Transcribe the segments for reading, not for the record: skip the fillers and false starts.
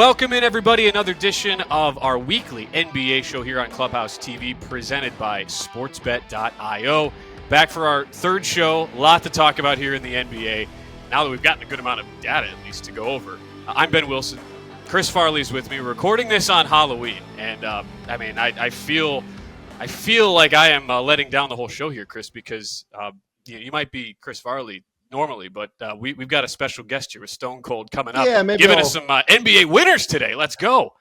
Welcome in, everybody. Another edition of our weekly NBA show here on Clubhouse TV, presented by sportsbet.io. Back for our third show. A lot to talk about here in the NBA. Now that we've gotten a good amount of data, at least, to go over. I'm Ben Wilson. Chris Farley's with me. We're recording this on Halloween, and I feel like I am letting down the whole show here, Chris, because you might be Chris Farley normally, but we've got a special guest here with Stone Cold coming up, giving us some NBA winners today. Let's go.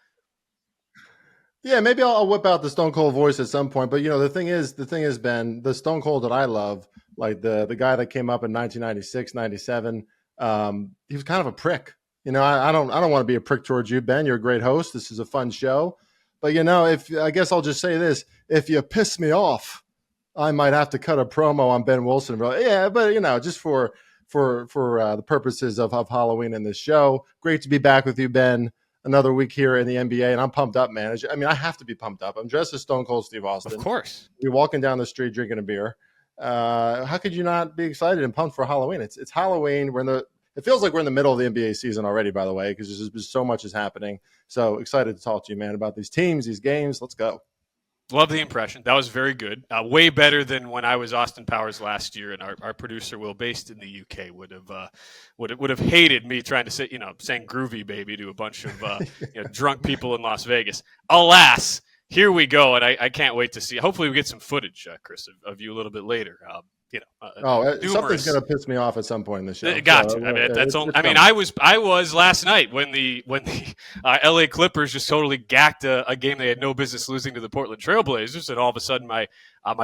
Yeah, maybe I'll whip out the Stone Cold voice at some point. But the thing is, Ben, the Stone Cold that I love, like the guy that came up in 1996, 97, he was kind of a prick. I don't want to be a prick towards you, Ben. You're a great host. This is a fun show. But I guess I'll just say this: if you piss me off, I might have to cut a promo on Ben Wilson. Yeah, but just for the purposes of Halloween in this show. Great to be back with you, Ben. Another week here in the NBA, and I'm pumped up, man. I have to be pumped up. I'm dressed as Stone Cold Steve Austin. Of course. You're walking down the street drinking a beer. How could you not be excited and pumped for Halloween? It's Halloween. It feels like we're in the middle of the NBA season already, by the way, because there's just so much is happening. So excited to talk to you, man, about these teams, these games. Let's go. Love the impression. That was very good. Way better than when I was Austin Powers last year, and our producer Will, based in the UK, would have hated me trying to say, saying "groovy baby" to a bunch of drunk people in Las Vegas. Alas, here we go, and I can't wait to see. Hopefully, we get some footage, Chris, of you a little bit later. Something's going to piss me off at some point in the show. Got to. I was last night when the LA Clippers just totally gacked a game they had no business losing to the Portland Trailblazers, and all of a sudden my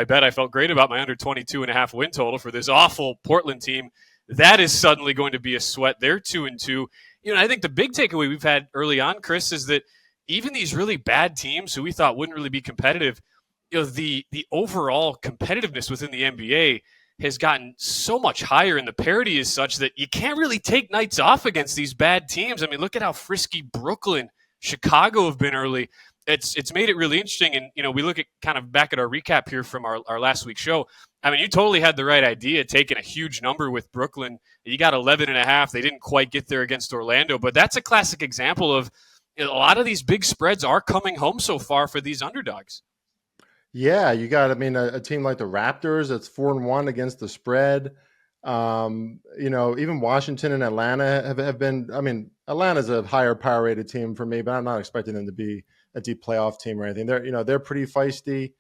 bet I felt great about my under 22.5 win total for this awful Portland team. That is suddenly going to be a sweat. They're 2-2. I think the big takeaway we've had early on, Chris, is that even these really bad teams who we thought wouldn't really be competitive, the overall competitiveness within the NBA has gotten so much higher, and the parity is such that you can't really take nights off against these bad teams. I mean, look at how frisky Brooklyn, Chicago have been early. It's made it really interesting, and we look at kind of back at our recap here from our last week's show. I mean, you totally had the right idea, taking a huge number with Brooklyn. You got 11.5. They didn't quite get there against Orlando, but that's a classic example of a lot of these big spreads are coming home so far for these underdogs. Yeah, you got, a team like the Raptors that's 4-1 against the spread. Even Washington and Atlanta have been, Atlanta's a higher power rated team for me, but I'm not expecting them to be a deep playoff team or anything. They're pretty feisty.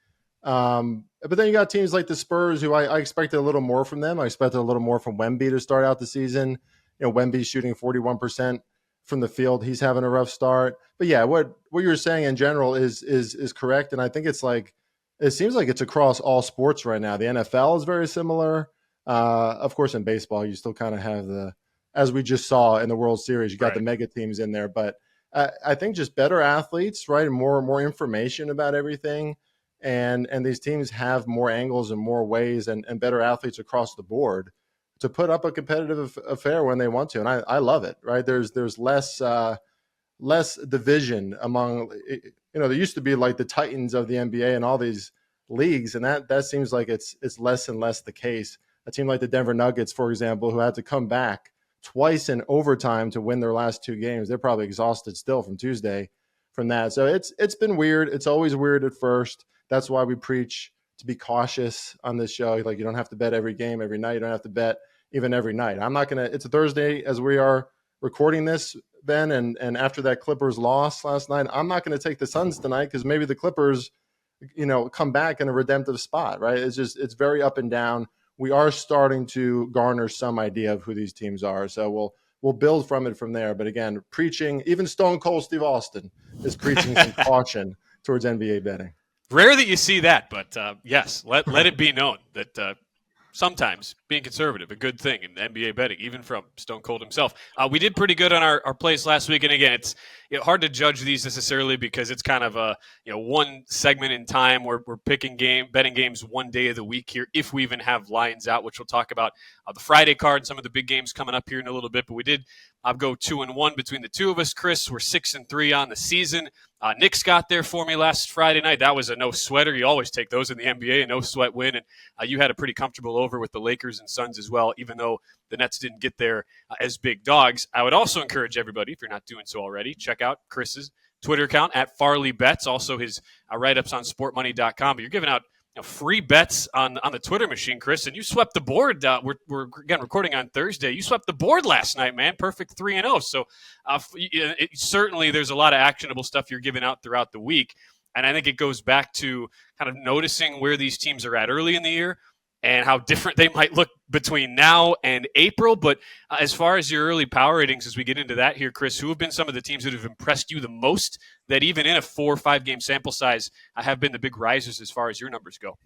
But then you got teams like the Spurs, who I expected a little more from them. I expected a little more from Wemby to start out the season. Wemby's shooting 41% from the field. He's having a rough start. But yeah, what you were saying in general is correct. And I think it seems like it's across all sports right now. The NFL is very similar. Of course, in baseball, you still kind of have as we just saw in the World Series, you got the mega teams in there. But I think just better athletes, right, and more information about everything. And these teams have more angles and more ways and better athletes across the board to put up a competitive affair when they want to. And I love it, right? There's less division among there used to be like the Titans of the NBA and all these leagues, and that seems like it's less and less the case. A team like the Denver Nuggets, for example, who had to come back twice in overtime to win their last two games, they're probably exhausted still from Tuesday from that. So it's been weird. It's always weird at first. That's why we preach to be cautious on this show. Like, you don't have to bet every game every night. You don't have to bet even every night. It's a Thursday as we are recording this, Ben, and after that Clippers loss last night, I'm not going to take the Suns tonight because maybe the Clippers, come back in a redemptive spot, right? It's very up and down. We are starting to garner some idea of who these teams are, so we'll build from it from there. But again, preaching, even Stone Cold Steve Austin is preaching some caution towards NBA betting. Rare that you see that, but yes, let it be known that sometimes being conservative, a good thing in NBA betting, even from Stone Cold himself. We did pretty good on our plays last week, and again, it's hard to judge these necessarily because it's kind of a one segment in time where we're betting games one day of the week here, if we even have lines out, which we'll talk about the Friday card, some of the big games coming up here in a little bit. But we did go 2-1 between the two of us. Chris, we're 6-3 on the season. Knicks got there for me last Friday night. That was a no sweater. You always take those in the NBA, a no sweat win. And you had a pretty comfortable over with the Lakers and Suns as well, even though the Nets didn't get there as big dogs. I would also encourage everybody, if you're not doing so already, check out Chris's Twitter account at Farley Bets, also his write-ups on sportmoney.com. But you're giving out free bets on the Twitter machine, Chris, and you swept the board. We're again recording on Thursday. You swept the board last night, man. Perfect 3-0. So certainly there's a lot of actionable stuff you're giving out throughout the week. And I think it goes back to kind of noticing where these teams are at early in the year and how different they might look between now and April. But as far as your early power ratings, as we get into that here, Chris, who have been some of the teams that have impressed you the most that even in a 4 or 5 game sample size have been the big risers as far as your numbers go?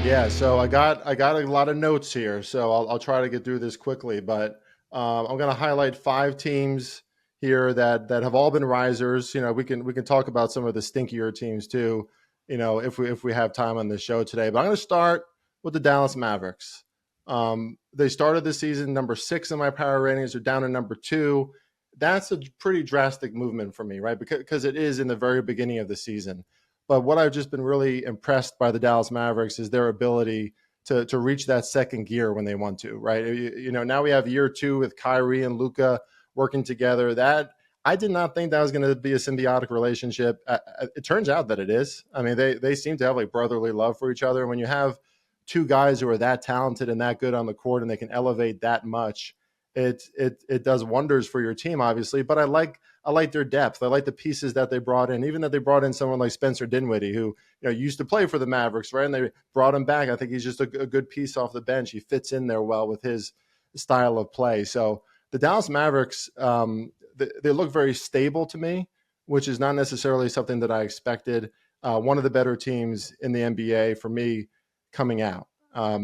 Yeah, so I got a lot of notes here, so I'll try to get through this quickly. But I'm going to highlight 5 teams here that have all been risers. We can talk about some of the stinkier teams too, if we have time on the show today. But I'm going to start with the Dallas Mavericks. They started the season number 6 in my power ratings. They're down to number 2. That's a pretty drastic movement for me, right? Because it is in the very beginning of the season. But what I've just been really impressed by the Dallas Mavericks is their ability to reach that second gear when they want to, right? Now we have year 2 with Kyrie and Luka working together. That I did not think that was going to be a symbiotic relationship. It turns out that it is. I mean, they seem to have like brotherly love for each other. When you have 2 guys who are that talented and that good on the court and they can elevate that much, it does wonders for your team, obviously. But I like their depth. I like the pieces that they brought in, even that they brought in someone like Spencer Dinwiddie, who used to play for the Mavericks, right? And they brought him back. I think he's just a good piece off the bench. He fits in there well with his style of play. So the Dallas Mavericks, they look very stable to me, which is not necessarily something that I expected. One of the better teams in the NBA for me coming out. I'll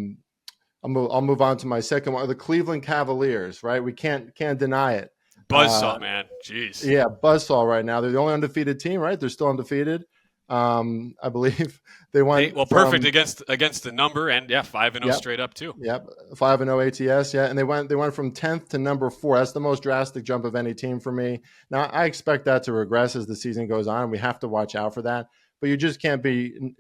move on to my second one, the Cleveland Cavaliers, right? We can't deny it. Buzzsaw, man. Jeez. Yeah, buzzsaw right now. They're the only undefeated team, right? They're still undefeated. I believe they went perfect against the number, and 5-0 straight up too. Yep, 5-0 ATS. Yeah, and they went from 10th to number 4. That's the most drastic jump of any team for me. Now I expect that to regress as the season goes on. We have to watch out for that. But you just can't be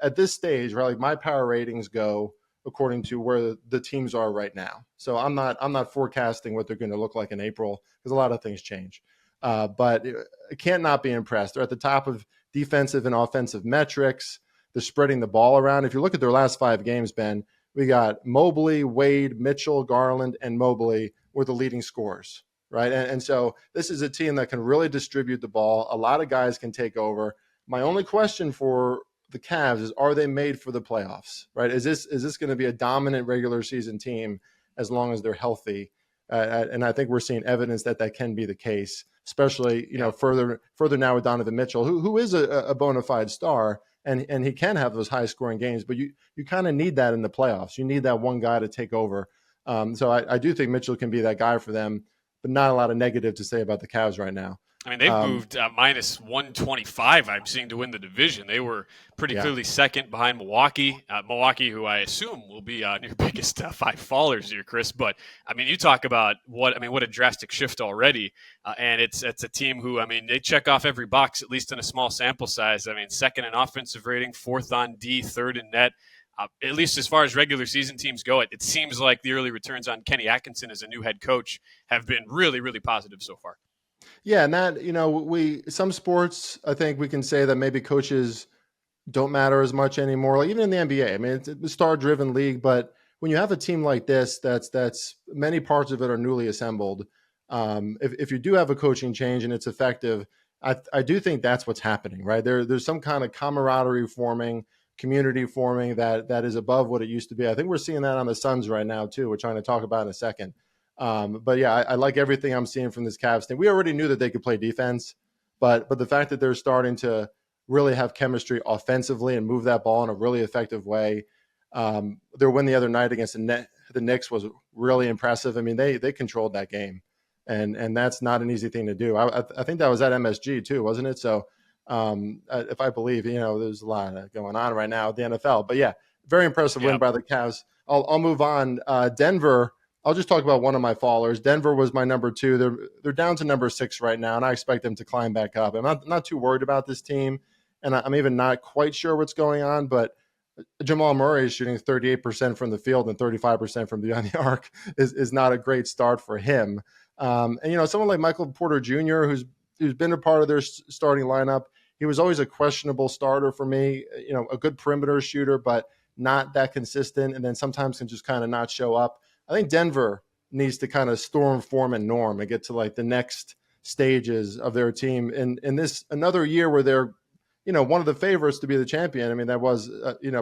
at this stage, right? Like my power ratings go according to where the teams are right now. So I'm not forecasting what they're going to look like in April because a lot of things change. But I can't not be impressed. They're at the top of defensive and offensive metrics. They're spreading the ball around. If you look at their last 5 games, Ben, we got Mobley, Wade, Mitchell, Garland, and Mobley were the leading scorers, right? And so this is a team that can really distribute the ball. A lot of guys can take over. My only question for the Cavs is, are they made for the playoffs, right? Is this going to be a dominant regular season team as long as they're healthy? And I think we're seeing evidence that can be the case, especially, further now with Donovan Mitchell, who is a bona fide star, and he can have those high scoring games, but you kind of need that in the playoffs. You need that one guy to take over. So I do think Mitchell can be that guy for them, but not a lot of negative to say about the Cavs right now. I mean, they've moved minus 125, I'm seeing, to win the division. They were pretty clearly second behind Milwaukee. Milwaukee, who I assume will be your biggest 5 fallers here, Chris. But, I mean, you talk about what a drastic shift already. And it's a team who, they check off every box, at least in a small sample size. I mean, second in offensive rating, 4th on D, 3rd in net. At least as far as regular season teams go, it seems like the early returns on Kenny Atkinson as a new head coach have been really, really positive so far. Yeah, and that, some sports, I think we can say that maybe coaches don't matter as much anymore. Like even in the NBA, I mean, it's a star-driven league, but when you have a team like this, that's many parts of it are newly assembled. If you do have a coaching change and it's effective, I do think that's what's happening, right? There's some kind of camaraderie forming, community forming that is above what it used to be. I think we're seeing that on the Suns right now too. We're trying to talk about in a second. But yeah, I like everything I'm seeing from this Cavs team. We already knew that they could play defense, but the fact that they're starting to really have chemistry offensively and move that ball in a really effective way. Their win the other night against the Knicks was really impressive. I mean, they controlled that game, and that's not an easy thing to do. I think that was at MSG too, wasn't it? So if I believe, there's a lot going on right now at the NFL. But yeah, very impressive win by the Cavs. I'll move on. Denver. I'll just talk about one of my fallers. Denver was my number 2. They're down to number 6 right now, and I expect them to climb back up. I'm not too worried about this team, and I'm even not quite sure what's going on. But Jamal Murray is shooting 38% from the field and 35% from beyond the arc is not a great start for him. And someone like Michael Porter Jr., who's been a part of their starting lineup, he was always a questionable starter for me. A good perimeter shooter, but not that consistent, and then sometimes can just kind of not show up. I think Denver needs to kind of storm form and norm and get to like the next stages of their team in this another year where they're one of the favorites to be the champion. I mean, that was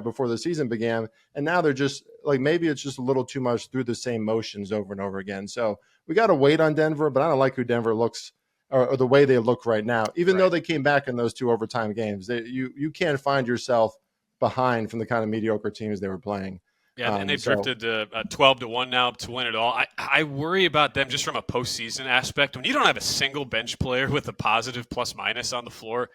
before the season began, and now they're just like, maybe it's just a little too much through the same motions over and over again. So we got to wait on Denver, but I don't like who Denver looks or the way they look right now, even though they came back in those 2 overtime games. You can't find yourself behind from the kind of mediocre teams they were playing. Yeah, and they've drifted to 12-1 now to win it all. I worry about them just from a postseason aspect. When you don't have a single bench player with a positive plus-minus on the floor,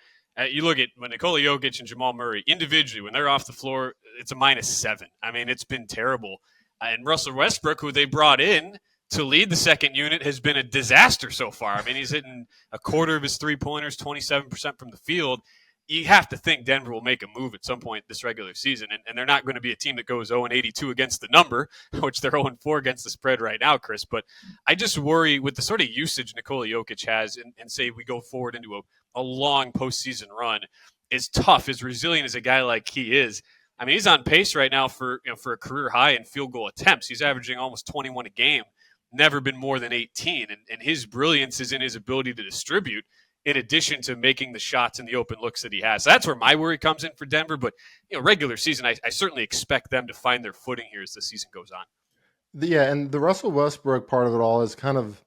you look at when Nikola Jokic and Jamal Murray individually, when they're off the floor, it's a -7. I mean, it's been terrible. And Russell Westbrook, who they brought in to lead the second unit, has been a disaster so far. I mean, he's hitting a quarter of his three-pointers, 27% from the field. You have to think Denver will make a move at some point this regular season, and they're not going to be a team that goes 0-82 against the number, which they're 0-4 against the spread right now, Chris. But I just worry with the sort of usage Nikola Jokic has, and say we go forward into a long postseason run, is tough, as resilient as a guy like he is. I mean, he's on pace right now for a career high in field goal attempts. He's averaging almost 21 a game, never been more than 18, and his brilliance is in his ability to distribute, in addition to making the shots and the open looks that he has. So that's where my worry comes in for Denver. But regular season, I certainly expect them to find their footing here as the season goes on. And the Russell Westbrook part of it all is kind of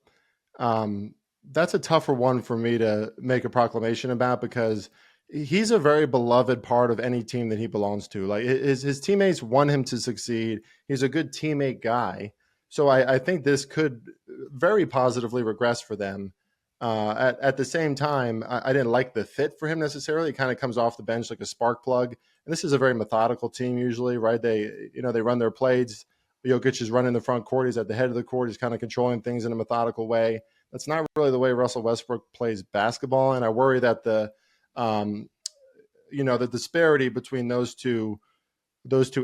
that's a tougher one for me to make a proclamation about, because he's a very beloved part of any team that he belongs to. Like his teammates want him to succeed. He's a good teammate guy. So I think this could very positively regress for them. At the same time, I didn't like the fit for him necessarily. It kind of comes off the bench like a spark plug. And this is a very methodical team usually, right? They run their plays. Jokic is running the front court. He's at the head of the court. He's kind of controlling things in a methodical way. That's not really the way Russell Westbrook plays basketball. And I worry that the disparity between those two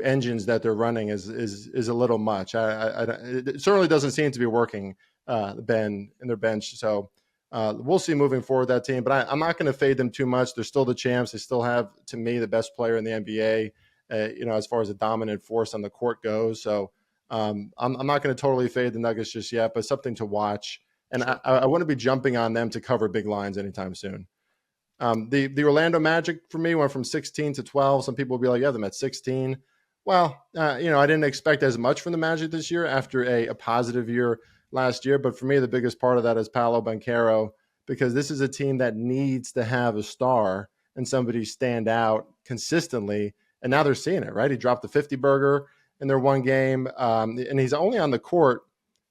engines that they're running is a little much. It certainly doesn't seem to be working, Ben, in their bench. So we'll see moving forward that team, but I'm not going to fade them too much. They're still the champs. They still have, to me, the best player in the NBA, as far as a dominant force on the court goes. So I'm not going to totally fade the Nuggets just yet, but something to watch. And sure. I wouldn't be jumping on them to cover big lines anytime soon. The Orlando Magic for me went from 16 to 12. Some people will be like, yeah, them at 16. Well, I didn't expect as much from the Magic this year after a positive year last year. But for me, the biggest part of that is Paolo Banchero, because this is a team that needs to have a star and somebody stand out consistently. And now they're seeing it, right? He dropped the 50 burger in their one game. And he's only on the court,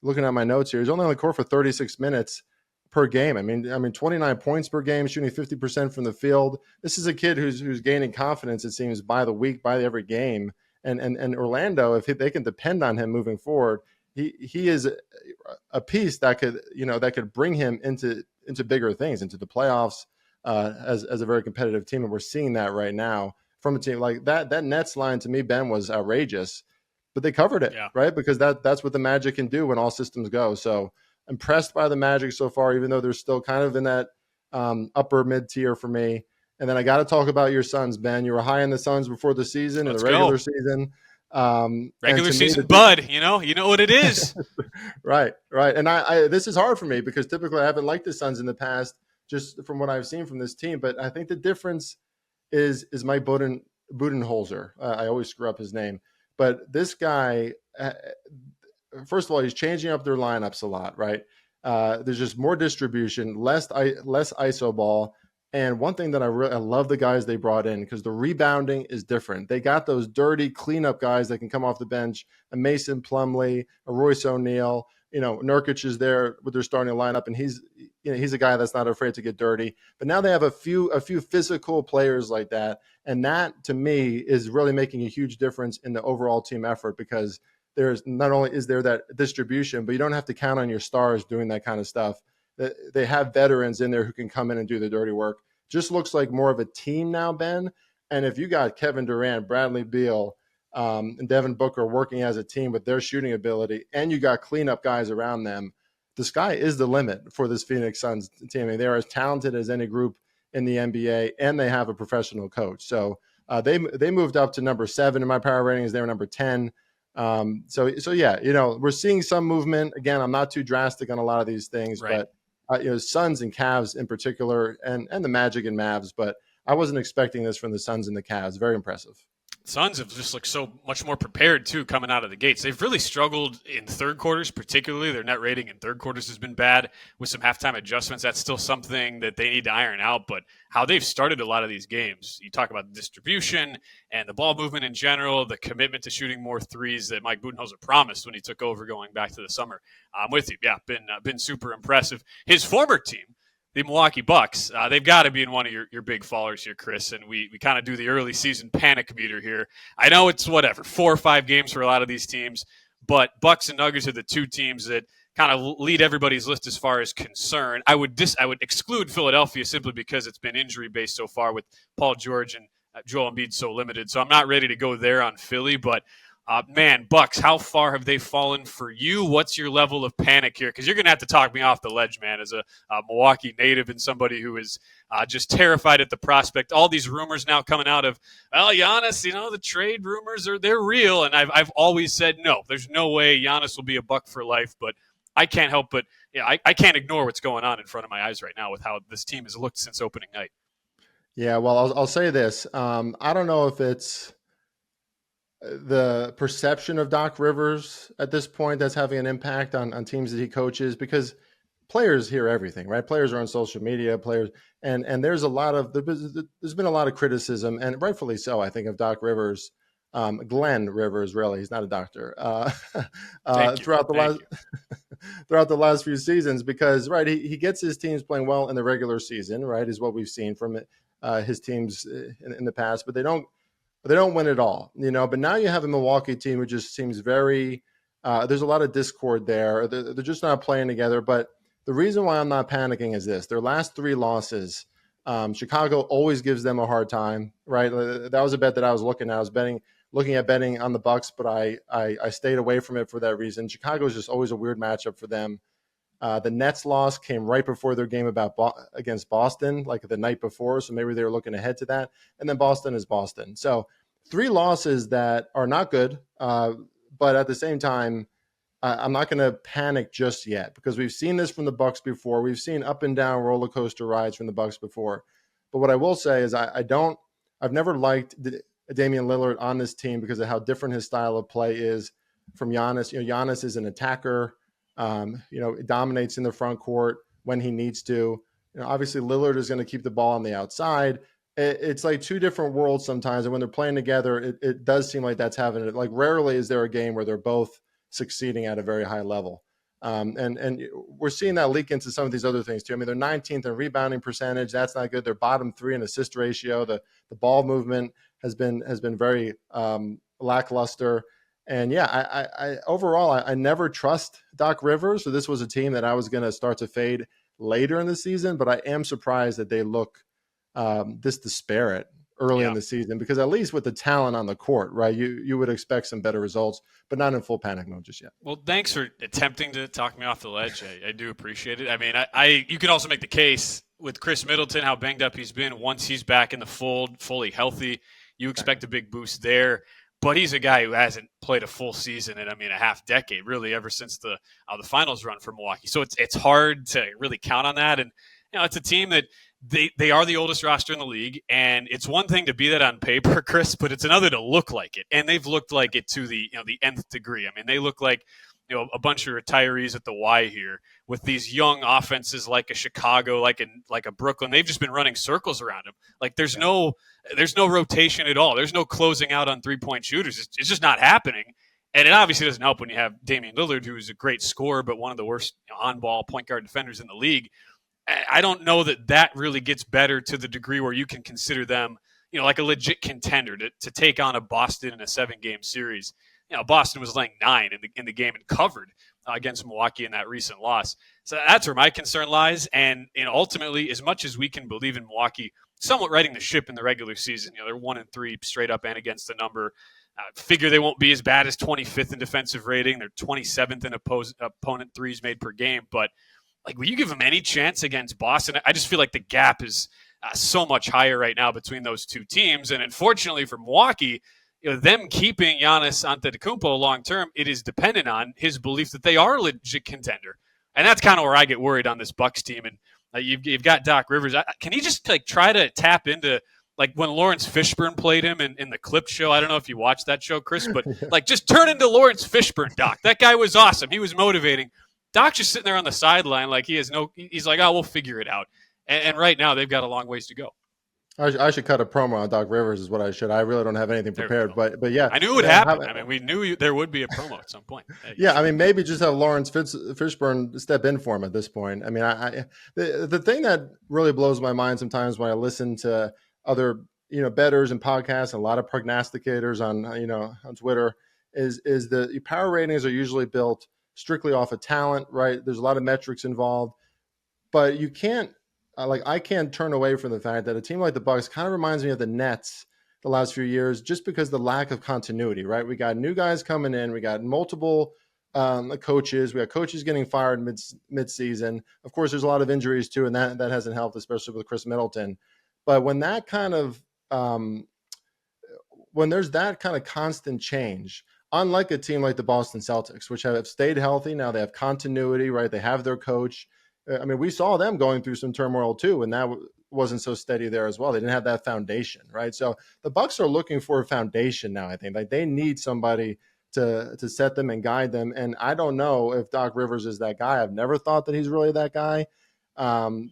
looking at my notes here, he's only on the court for 36 minutes per game. I mean, 29 points per game, shooting 50% from the field. This is a kid who's gaining confidence, it seems, by the week, by every game. And Orlando, if they can depend on him moving forward, he is a piece that could bring him into bigger things, into the playoffs, as a very competitive team. And we're seeing that right now from a team like that. That Nets line to me, Ben, was outrageous, but they covered it, right? Because that's what the Magic can do when all systems go. So impressed by the Magic so far, even though they're still kind of in that upper mid tier for me. And then I got to talk about your Suns, Ben. You were high on the Suns before the season, in the regular season. Regular season, bud. You know what it is. Right. And I this is hard for me because typically I haven't liked the Suns in the past, just from what I've seen from this team. But I think the difference is Mike Budenholzer. I always screw up his name, but this guy. First of all, he's changing up their lineups a lot, right? There's just more distribution, less ISO ball. And one thing that I love the guys they brought in, because the rebounding is different. They got those dirty cleanup guys that can come off the bench, a Mason Plumlee, a Royce O'Neal, Nurkic is there with their starting lineup, and he's a guy that's not afraid to get dirty. But now they have a few physical players like that, and that to me is really making a huge difference in the overall team effort, because there's not only is there that distribution, but you don't have to count on your stars doing that kind of stuff. They have veterans in there who can come in and do the dirty work. Just looks like more of a team now, Ben. And if you got Kevin Durant, Bradley Beal, and Devin Booker working as a team with their shooting ability, and you got cleanup guys around them, the sky is the limit for this Phoenix Suns team. I mean, they're as talented as any group in the NBA, and they have a professional coach. So they moved up to number 7 in my power ratings. They were number 10. So yeah, we're seeing some movement. Again, I'm not too drastic on a lot of these things, right. But Suns and Cavs in particular, and the Magic and Mavs, but I wasn't expecting this from the Suns and the Cavs. Very impressive. Suns have just looked so much more prepared, too, coming out of the gates. They've really struggled in third quarters, particularly. Their net rating in third quarters has been bad with some halftime adjustments. That's still something that they need to iron out. But how they've started a lot of these games, you talk about the distribution and the ball movement in general, the commitment to shooting more threes that Mike Budenholzer promised when he took over going back to the summer. I'm with you. Yeah, been super impressive. His former team, the Milwaukee Bucks, they've got to be in one of your big fallers here, Chris, and we kind of do the early season panic meter here. I know it's 4 or 5 games for a lot of these teams, but Bucks and Nuggets are the 2 teams that kind of lead everybody's list as far as concern. I would exclude Philadelphia simply because it's been injury-based so far with Paul George and Joel Embiid so limited, so I'm not ready to go there on Philly, but man, Bucks, how far have they fallen for you? What's your level of panic here? Because you're going to have to talk me off the ledge, man, as a Milwaukee native and somebody who is just terrified at the prospect. All these rumors now coming out of, well, Giannis, the trade rumors, they're real. And I've always said, no, there's no way Giannis will be a Buck for life. But I can't help but, I can't ignore what's going on in front of my eyes right now with how this team has looked since opening night. Yeah, well, I'll say this. I don't know if it's the perception of Doc Rivers at this point that's having an impact on teams that he coaches, because players hear everything, right? Players are on social media, and there's there's been a lot of criticism, and rightfully so, I think, of Doc Rivers, Glenn Rivers, really, he's not a doctor, throughout the last few seasons, because right, he gets his teams playing well in the regular season, right, is what we've seen from his teams in the past, but they don't win it all, But now you have a Milwaukee team who just seems very there's a lot of discord there. They're just not playing together. But the reason why I'm not panicking is this: their last 3 losses, Chicago always gives them a hard time, right? That was a bet that I was looking at. I was looking at betting on the Bucks, but I stayed away from it for that reason. Chicago is just always a weird matchup for them. The Nets loss came right before their game against Boston, like the night before. So maybe they were looking ahead to that. And then Boston is Boston. So 3 losses that are not good. But at the same time, I'm not going to panic just yet, because we've seen this from the Bucks before. We've seen up and down roller coaster rides from the Bucks before. But what I will say is I've never liked Damian Lillard on this team because of how different his style of play is from Giannis. Giannis is an attacker. Dominates in the front court when he needs to. Obviously Lillard is going to keep the ball on the outside. It's like 2 different worlds sometimes. And when they're playing together, it does seem like that's having it. Like rarely is there a game where they're both succeeding at a very high level. And we're seeing that leak into some of these other things too. I mean, they're 19th in rebounding percentage. That's not good. They're bottom 3 in assist ratio. The ball movement has been very lackluster. And yeah, I overall, I never trust Doc Rivers. So this was a team that I was going to start to fade later in the season, but I am surprised that they look this disparate early in the season, because at least with the talent on the court, right, you would expect some better results, but not in full panic mode just yet. Well, thanks for attempting to talk me off the ledge. I do appreciate it. I mean, you could also make the case with Chris Middleton, how banged up he's been. Once he's back in the fold, fully healthy, you expect a big boost there. But he's a guy who hasn't played a full season in, a half decade, really, ever since the finals run for Milwaukee. So it's hard to really count on that. And it's a team that they are the oldest roster in the league, and it's one thing to be that on paper, Chris, but it's another to look like it. And they've looked like it to the nth degree. I mean, they look like a bunch of retirees at the Y here with these young offenses like a Chicago, like a Brooklyn. They've just been running circles around them. Like there's no rotation at all. There's no closing out on 3-point shooters. It's just not happening. And it obviously doesn't help when you have Damian Lillard, who is a great scorer, but one of the worst on-ball point guard defenders in the league. I don't know that really gets better to the degree where you can consider them, like a legit contender to take on a Boston in a 7-game series. Boston was laying 9 in the game and covered against Milwaukee in that recent loss. So that's where my concern lies. And ultimately, as much as we can believe in Milwaukee somewhat righting the ship in the regular season, they're 1-3 straight up and against the number. Figure they won't be as bad as 25th in defensive rating. They're 27th in opponent threes made per game. But will you give them any chance against Boston? I just feel like the gap is so much higher right now between those two teams. And unfortunately for Milwaukee, them keeping Giannis Antetokounmpo long term, it is dependent on his belief that they are a legit contender. And that's kind of where I get worried on this Bucks team. And you've got Doc Rivers. Can he just try to tap into when Lawrence Fishburne played him in the Clipped show? I don't know if you watched that show, Chris, but just turn into Lawrence Fishburne, Doc. That guy was awesome. He was motivating. Doc's just sitting there on the sideline he's like, oh, we'll figure it out. And right now they've got a long ways to go. I should cut a promo on Doc Rivers is what I should. I really don't have anything prepared, but yeah. I knew it would happen. We knew there would be a promo at some point. Maybe just have Lawrence Fishburne step in for him at this point. The thing that really blows my mind sometimes when I listen to other, bettors and podcasts, and a lot of prognosticators on Twitter is the power ratings are usually built strictly off of talent, right? There's a lot of metrics involved, but you can't, I can't turn away from the fact that a team like the Bucks kind of reminds me of the Nets the last few years, just because the lack of continuity, right? We got new guys coming in. We got multiple coaches. We got coaches getting fired mid-season. Of course, there's a lot of injuries too, and that hasn't helped, especially with Chris Middleton. But when that kind of when there's that kind of constant change, unlike a team like the Boston Celtics, which have stayed healthy, now they have continuity, right? They have their coach. We saw them going through some turmoil too, and that wasn't so steady there as well. They didn't have that foundation, right? So the Bucks are looking for a foundation now. I think they need somebody to set them and guide them. And I don't know if Doc Rivers is that guy. I've never thought that he's really that guy,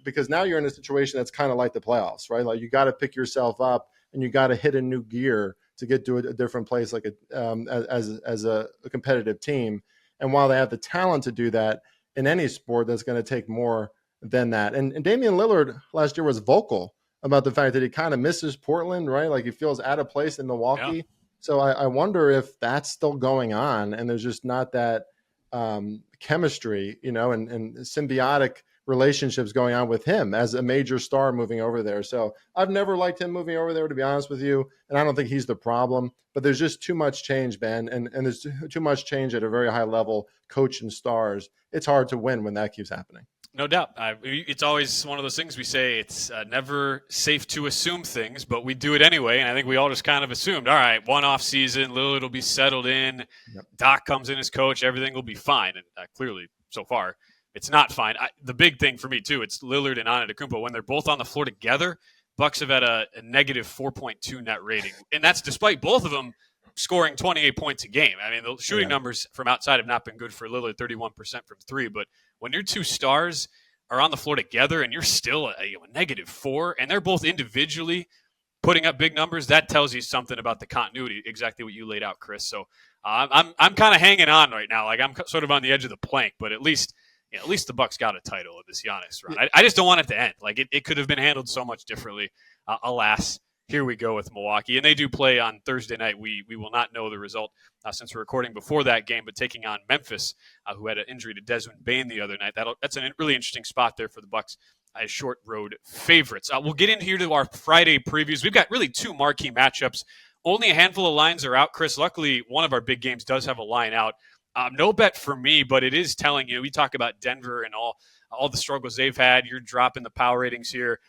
because now you're in a situation that's kind of like the playoffs, right? You got to pick yourself up and you got to hit a new gear to get to a different place, as a competitive team. And while they have the talent to do that in any sport, that's going to take more than that. And Damian Lillard last year was vocal about the fact that he kind of misses Portland, right? He feels out of place in Milwaukee. Yeah. So I wonder if that's still going on and there's just not that chemistry, and symbiotic relationships going on with him as a major star moving over there. So I've never liked him moving over there, to be honest with you. And I don't think he's the problem, but there's just too much change, Ben. And there's too much change at a very high level, coach and stars. It's hard to win when that keeps happening. No doubt. It's always one of those things we say it's never safe to assume things, but we do it anyway. And I think we all just kind of assumed, all right, one off season, Lillard will be settled in. Yep. Doc comes in as coach, everything will be fine. And clearly, so far, it's not fine. The big thing for me, too, it's Lillard and Antetokounmpo. When they're both on the floor together, Bucks have had a negative 4.2 net rating. And that's despite both of them scoring 28 points a game. The shooting numbers from outside have not been good for Lillard, 31% from three. But when your two stars are on the floor together and you're still a -4, and they're both individually putting up big numbers, that tells you something about the continuity, exactly what you laid out, Chris. So I'm kind of hanging on right now. I'm sort of on the edge of the plank, but at least the Bucks got a title of this Giannis run. I just don't want it to end. It could have been handled so much differently. Alas, here we go with Milwaukee. And they do play on Thursday night. We will not know the result since we're recording before that game, but taking on Memphis, who had an injury to Desmond Bane the other night. That's a really interesting spot there for the Bucks as short road favorites. We'll get in here to our Friday previews. We've got really two marquee matchups. Only a handful of lines are out, Chris. Luckily, one of our big games does have a line out. No bet for me, but it is telling you. We talk about Denver and all the struggles they've had. You're dropping the power ratings here.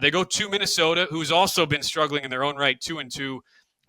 They go to Minnesota, who's also been struggling in their own right, 2-2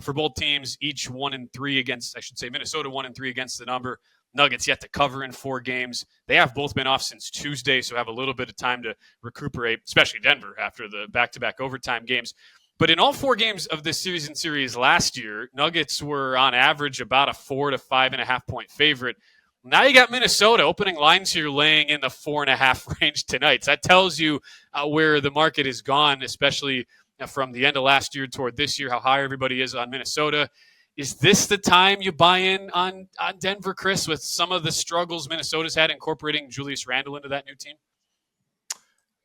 for both teams, each 1-3 against, Minnesota 1-3 against the number. Nuggets yet to cover in 4 games. They have both been off since Tuesday, so have a little bit of time to recuperate, especially Denver after the back-to-back overtime games. But in all 4 games of this series last year, Nuggets were on average about a 4 to 5.5 point favorite. Now you got Minnesota opening lines here, laying in the 4.5 range tonight. So that tells you where the market has gone, especially from the end of last year toward this year, how high everybody is on Minnesota. Is this the time you buy in on Denver, Chris, with some of the struggles Minnesota's had incorporating Julius Randle into that new team?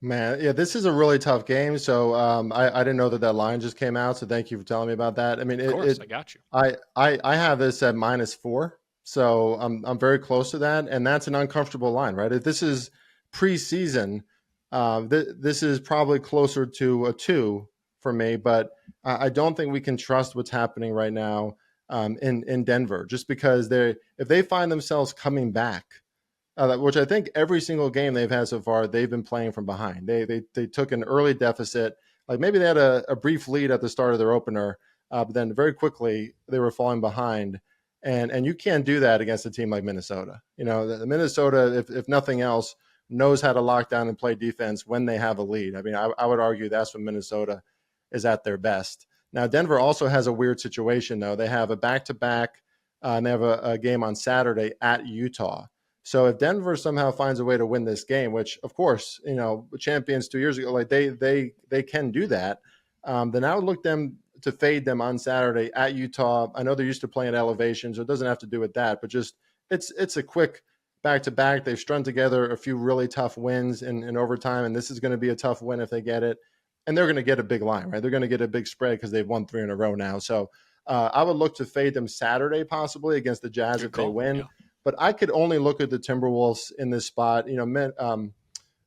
Man, yeah, this is a really tough game. So I didn't know that line just came out. So thank you for telling me about that. I mean, Of course, I got you. I have this at -4. So I'm very close to that, and that's an uncomfortable line, right? If this is preseason, this is probably closer to a 2 for me. But I don't think we can trust what's happening right now in Denver, just because if they find themselves coming back. Which I think every single game they've had so far, they've been playing from behind. They took an early deficit, like maybe they had a brief lead at the start of their opener, but then very quickly they were falling behind, and you can't do that against a team like Minnesota. You know, the Minnesota, if nothing else, knows how to lock down and play defense when they have a lead. I mean, I would argue that's when Minnesota is at their best. Now, Denver also has a weird situation though. They have a back-to-back, and they have a game on Saturday at Utah. So if Denver somehow finds a way to win this game, which of course, you know, champions 2 years ago, like they can do that, then I would look them to fade them on Saturday at Utah. I know they're used to playing elevation, so it doesn't have to do with that, but just it's a quick back to back. They've strung together a few really tough wins in overtime, and this is going to be a tough win if they get it. And they're going to get a big line, right? They're going to get a big spread because they've won 3 in a row now. So I would look to fade them Saturday possibly against the Jazz if they win. Yeah. But I could only look at the Timberwolves in this spot. You know,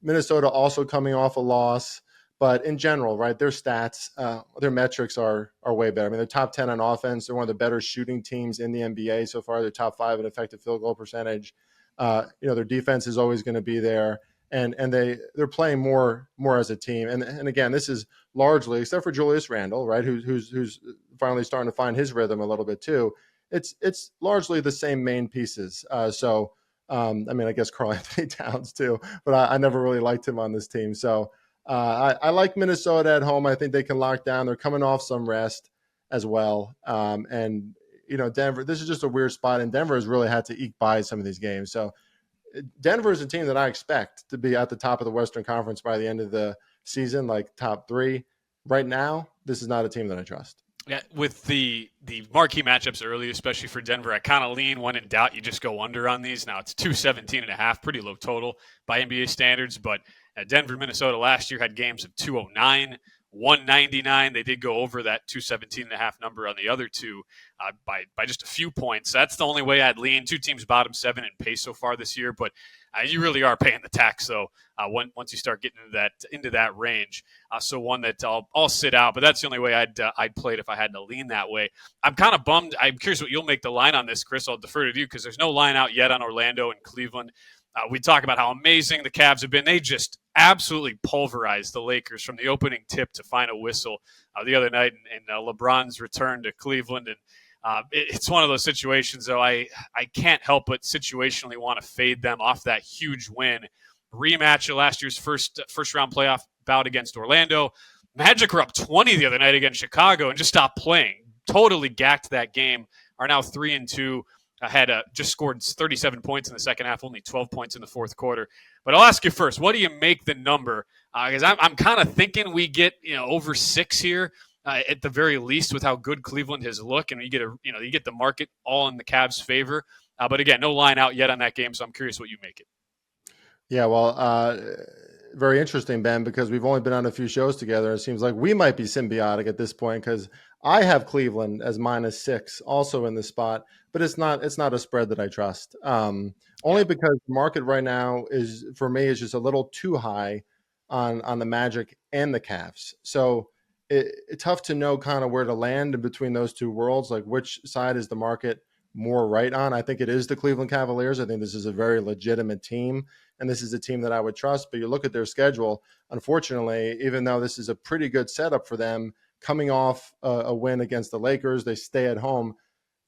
Minnesota also coming off a loss, but in general, right, their stats, their metrics are way better. I mean, they're top 10 on offense. They're one of the better shooting teams in the NBA so far. They're top 5 in effective field goal percentage. You know, their defense is always going to be there, and they're playing more as a team. And again, this is largely, except for Julius Randle, right, who's finally starting to find his rhythm a little bit too. It's largely the same main pieces. I mean, I guess Karl Anthony Towns too, but I never really liked him on this team. So I like Minnesota at home. I think they can lock down. They're coming off some rest as well. And, you know, Denver, this is just a weird spot, and Denver has really had to eke by some of these games. So Denver is a team that I expect to be at the top of the Western Conference by the end of the season, like top 3. Right now, this is not a team that I trust. Yeah, with the marquee matchups early, especially for Denver, I kind of lean when in doubt, you just go under on these. Now it's 217.5, pretty low total by NBA standards, but Denver, Minnesota last year had games of 209, 199. They did go over that 217.5 number on the other two by just a few points. That's the only way I'd lean. Two teams bottom 7 in pace so far this year, but you really are paying the tax. So once you start getting into that range, so one that I'll sit out. But that's the only way I'd play it if I had to lean that way. I'm kind of bummed. I'm curious what you'll make the line on this, Chris. I'll defer to you because there's no line out yet on Orlando and Cleveland. We talk about how amazing the Cavs have been. They just absolutely pulverized the Lakers from the opening tip to final whistle the other night, and LeBron's return to Cleveland. And it's one of those situations, though, I can't help but situationally want to fade them off that huge win. Rematch of last year's first round playoff bout against Orlando. Magic were up 20 the other night against Chicago and just stopped playing. Totally gacked that game. Are now 3-2. Had just scored 37 points in the second half, only 12 points in the fourth quarter. But I'll ask you first, what do you make the number? Because I'm kind of thinking we get over 6 here at the very least with how good Cleveland has looked, and you get the market all in the Cavs' favor. But again, no line out yet on that game, so I'm curious what you make it. Yeah, well, very interesting, Ben, because we've only been on a few shows together. It seems like we might be symbiotic at this point because I have Cleveland as -6 also in this spot, but it's not a spread that I trust. Only because the market right now is, for me, is just a little too high on the Magic and the Cavs. So it's tough to know kind of where to land in between those two worlds, like which side is the market more right on. I think it is the Cleveland Cavaliers. I think this is a very legitimate team, and this is a team that I would trust. But you look at their schedule, unfortunately, even though this is a pretty good setup for them, coming off a win against the Lakers, they stay at home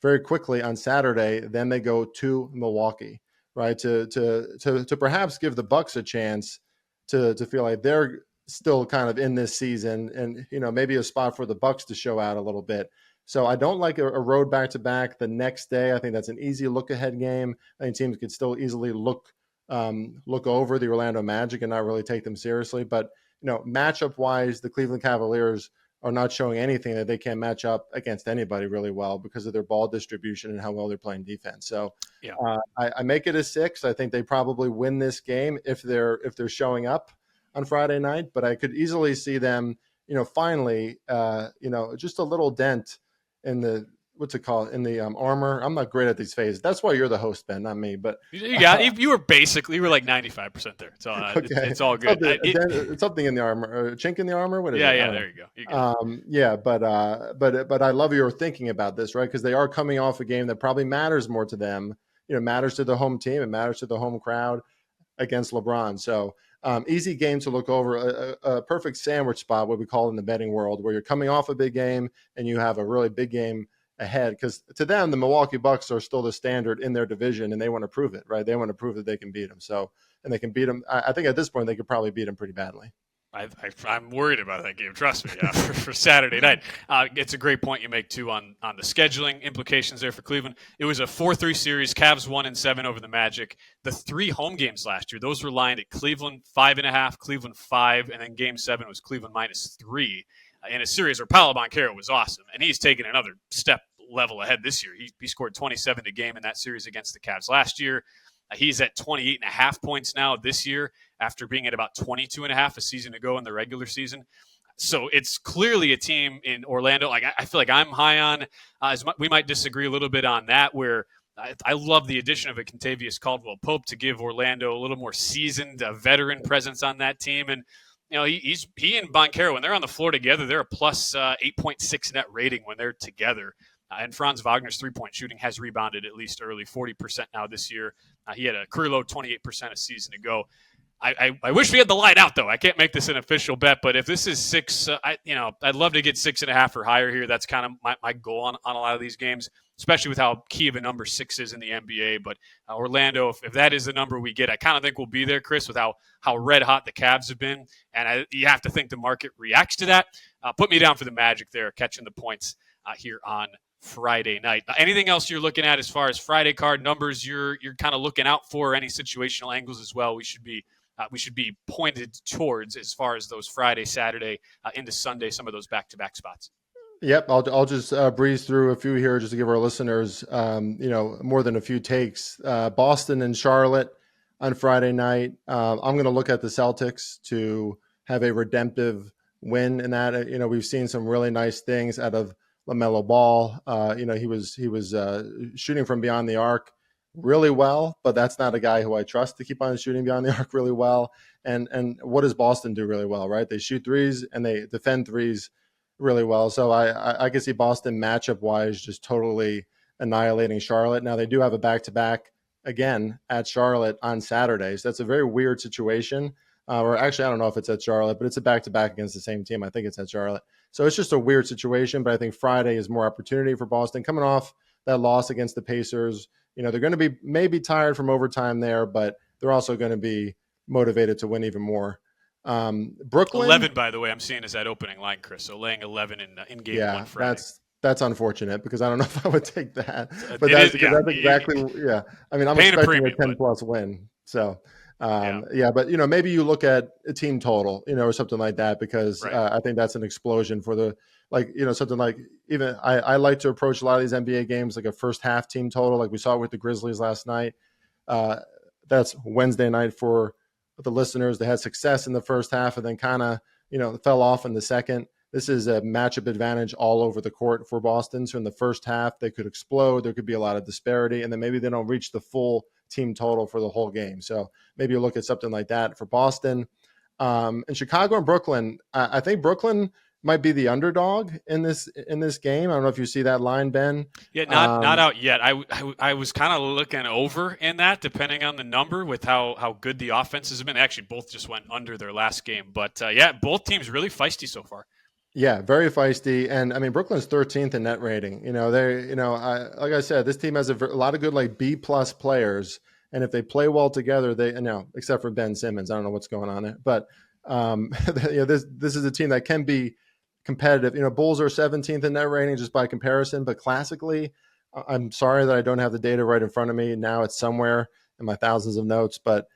very quickly on Saturday. Then they go to Milwaukee, right, to perhaps give the Bucks a chance to feel like they're still kind of in this season, and maybe a spot for the Bucks to show out a little bit. So I don't like a road back-to-back the next day. I think that's an easy look-ahead game. I think teams could still easily look over the Orlando Magic and not really take them seriously. But matchup-wise, the Cleveland Cavaliers are not showing anything that they can't match up against anybody really well because of their ball distribution and how well they're playing defense. So Yeah. I make it a 6. I think they probably win this game if they're showing up on Friday night, but I could easily see them, finally, just a little dent in the, what's it called, in the armor. I'm not great at these phases. That's why you're the host, Ben, not me. But you were like 95% there. So okay. it's all good. It's something in the armor, a chink in the armor. What is it? Yeah, there you go. But I love your thinking about this, right? Because they are coming off a game that probably matters more to them. Matters to the home team. It matters to the home crowd against LeBron. So easy game to look over, a perfect sandwich spot, what we call in the betting world, where you're coming off a big game and you have a really big game ahead. Because to them, the Milwaukee Bucks are still the standard in their division, and they want to prove it, right? They want to prove that they can beat them. So, and they can beat them. I think at this point, they could probably beat them pretty badly. I'm worried about that game. Trust me, for Saturday night. It's a great point you make too on the scheduling implications there for Cleveland. It was a 4-3 series. Cavs 1-7 over the Magic. The 3 home games last year, those were lined at Cleveland 5.5, Cleveland 5, and then Game 7 was Cleveland -3 in a series where Paolo Banchero was awesome, and he's taken another step level ahead this year. He scored 27 a game in that series against the Cavs last year. He's at 28.5 points now this year after being at about 22.5 a season ago in the regular season. So it's clearly a team in Orlando. Like I feel like I'm high on. We might disagree a little bit on that. Where I love the addition of a Kentavious Caldwell-Pope to give Orlando a little more seasoned, veteran presence on that team. And he and Banchero, when they're on the floor together, they're a plus 8.6 net rating when they're together. And Franz Wagner's three-point shooting has rebounded at least early, 40% now this year. He had a career low 28% a season ago. I wish we had the light out, though. I can't make this an official bet, but if this is 6, I'd love to get 6.5 or higher here. That's kind of my goal on a lot of these games, especially with how key of a number 6 is in the NBA. But Orlando, if that is the number we get, I kind of think we'll be there, Chris, with how red hot the Cavs have been. And you have to think the market reacts to that. Put me down for the Magic there, catching the points here on Friday night. Anything else you're looking at as far as Friday card numbers you're kind of looking out for? Any situational angles as well we should be pointed towards as far as those Friday, Saturday into Sunday, some of those back-to-back spots? Yep, I'll just breeze through a few here just to give our listeners more than a few takes. Boston and Charlotte on Friday night. I'm going to look at the Celtics to have a redemptive win in that. We've seen some really nice things out of LaMelo Ball. He was shooting from beyond the arc really well, but that's not a guy who I trust to keep on shooting beyond the arc really well. And what does Boston do really well, right? They shoot threes and they defend threes really well. So I can see Boston matchup wise just totally annihilating Charlotte. Now they do have a back-to-back again at Charlotte on Saturday. So that's a very weird situation. Or actually, I don't know if it's at Charlotte, but it's a back-to-back against the same team. I think it's at Charlotte. So it's just a weird situation, but I think Friday is more opportunity for Boston. Coming off that loss against the Pacers, they're going to be maybe tired from overtime there, but they're also going to be motivated to win even more. Brooklyn 11, by the way, I'm seeing is that opening line, Chris. So laying 11 in game 1 Friday. That's unfortunate because I don't know if I would take that. But that's exactly. I mean, I'm expecting a 10+ win. So. But maybe you look at a team total, or something like that, because right. I think that's an explosion for something like even I like to approach a lot of these NBA games like a first half team total, like we saw with the Grizzlies last night. That's Wednesday night for the listeners. They had success in the first half and then kind of, fell off in the second. This is a matchup advantage all over the court for Boston. So in the first half, they could explode. There could be a lot of disparity, and then maybe they don't reach the full team total for the whole game. So maybe you look at something like that for Boston. And Chicago and Brooklyn, I think Brooklyn might be the underdog in this game. I don't know if you see that line, Ben. Yeah, not out yet. I was kind of looking over in that, depending on the number, with how good the offenses have been. They actually both just went under their last game. But, both teams really feisty so far. Yeah, very feisty. And I mean, Brooklyn's 13th in net rating. Like I said, this team has a lot of good B+ players. And if they play well together, except for Ben Simmons, I don't know what's going on there. But this is a team that can be competitive. Bulls are 17th in net rating just by comparison. But classically, I'm sorry that I don't have the data right in front of me. Now it's somewhere in my thousands of notes. But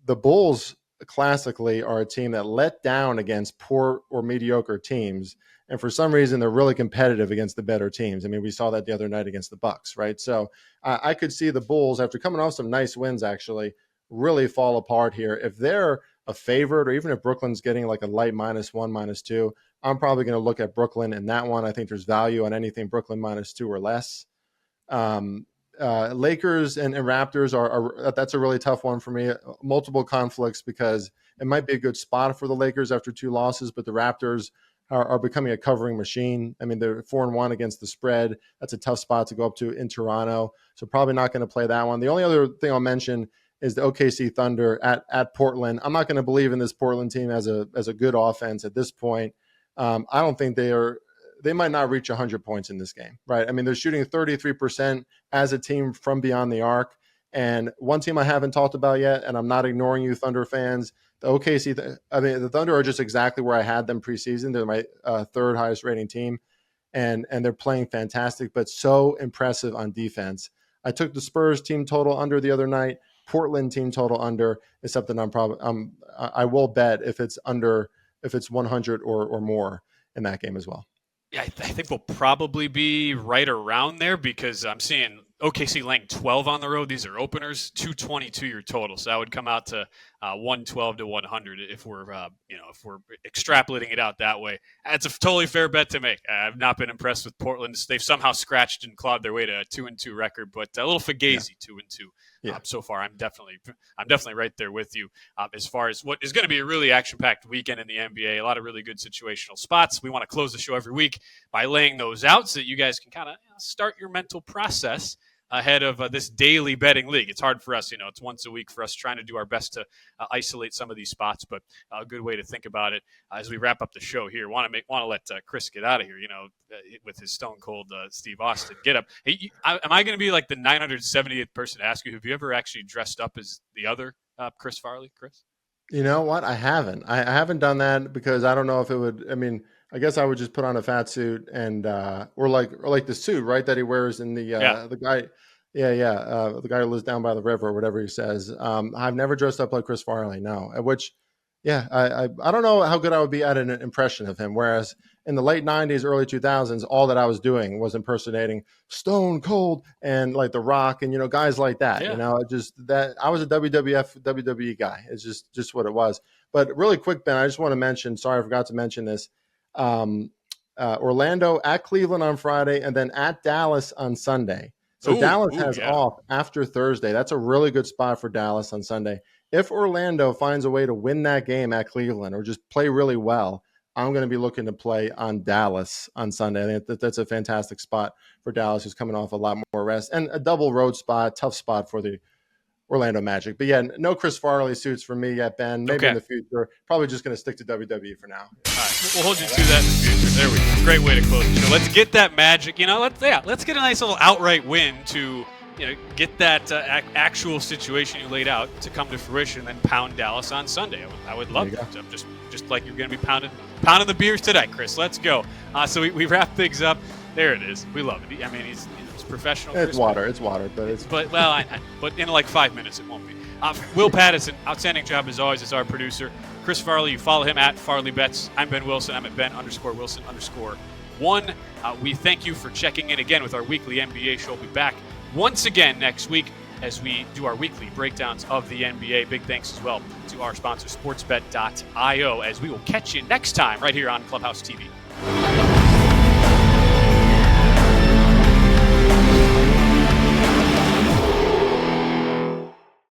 the Bulls classically are a team that let down against poor or mediocre teams. And for some reason, they're really competitive against the better teams. I mean, we saw that the other night against the Bucks, right? So I could see the Bulls, after coming off some nice wins, actually really fall apart here. If they're a favorite, or even if Brooklyn's getting like a light -1, -2, I'm probably going to look at Brooklyn in that one. I think there's value on anything Brooklyn -2 or less. Lakers and Raptors that's a really tough one for me. Multiple conflicts, because it might be a good spot for the Lakers after 2 losses, but the Raptors are becoming a covering machine. I mean, they're 4-1 against the spread. That's a tough spot to go up to in Toronto. So probably not going to play that one. The only other thing I'll mention is the OKC Thunder at Portland. I'm not going to believe in this Portland team as a good offense at this point. I don't think they might not reach 100 points in this game, right? I mean, they're shooting 33% as a team from beyond the arc. And one team I haven't talked about yet, and I'm not ignoring you, Thunder fans, the OKC, the Thunder are just exactly where I had them preseason. They're my third highest rating team, and they're playing fantastic, but so impressive on defense. I took the Spurs team total under the other night. Portland team total under is something I will bet if it's 100 or more in that game as well. Yeah, I think we'll probably be right around there, because I'm seeing OKC laying 12 on the road. These are openers, 222 your total. So that would come out to 112 to 100 if we're extrapolating it out that way. It's a totally fair bet to make. I've not been impressed with Portland. They've somehow scratched and clawed their way to a 2-2 record, but a little fugazi 2-2. So far, I'm definitely right there with you as far as what is going to be a really action-packed weekend in the NBA. A lot of really good situational spots. We want to close the show every week by laying those out so that you guys can kind of start your mental process ahead of this daily betting league. It's hard for us, it's once a week for us trying to do our best to isolate some of these spots, but a good way to think about it as we wrap up the show here. Want to let Chris get out of here, with his stone cold Steve Austin get up. Hey, am I going to be like the 978th person to ask you, have you ever actually dressed up as the other Chris Farley, Chris? You know what? I haven't. I haven't done that because I don't know if it would. I mean, I guess I would just put on a fat suit and or like the suit, right, that he wears in the guy. The guy who lives down by the river or whatever he says. I've never dressed up like Chris Farley, no. I don't know how good I would be at an impression of him. Whereas in the late 90s, early 2000s, all that I was doing was impersonating Stone Cold and like The Rock and, guys like that. Yeah. I was a WWE guy. It's just what it was. But really quick, Ben, I just want to mention, sorry, I forgot to mention this. Orlando at Cleveland on Friday and then at Dallas on Sunday. So Dallas has off after Thursday. That's a really good spot for Dallas on Sunday. If Orlando finds a way to win that game at Cleveland or just play really well, I'm going to be looking to play on Dallas on Sunday. I think that's a fantastic spot for Dallas, who's coming off a lot more rest, and a double road spot, tough spot for the Orlando Magic. But yeah, no Chris Farley suits for me yet, Ben. Maybe in the future. Probably just going to stick to WWE for now. All right, we'll hold you to that in the future. There we go. Great way to close the show. Let's get that Magic. Let's get a nice little outright win to get that actual situation you laid out to come to fruition, and then pound Dallas on Sunday. I would love that. Just like you're going to be pounding the beers today, Chris. Let's go. So we wrap things up. There it is. We love it. I mean, he's professional. It's water, but in like 5 minutes it won't be. Will Pattison, outstanding job as always as our producer. Chris Farley, you follow him at Farley Bets. I'm Ben Wilson. I'm at Ben_Wilson_1. We thank you for checking in again with our weekly NBA show. We'll be back once again next week as we do our weekly breakdowns of the NBA. Big thanks as well to our sponsor, sportsbet.io, as we will catch you next time right here on Clubhouse TV.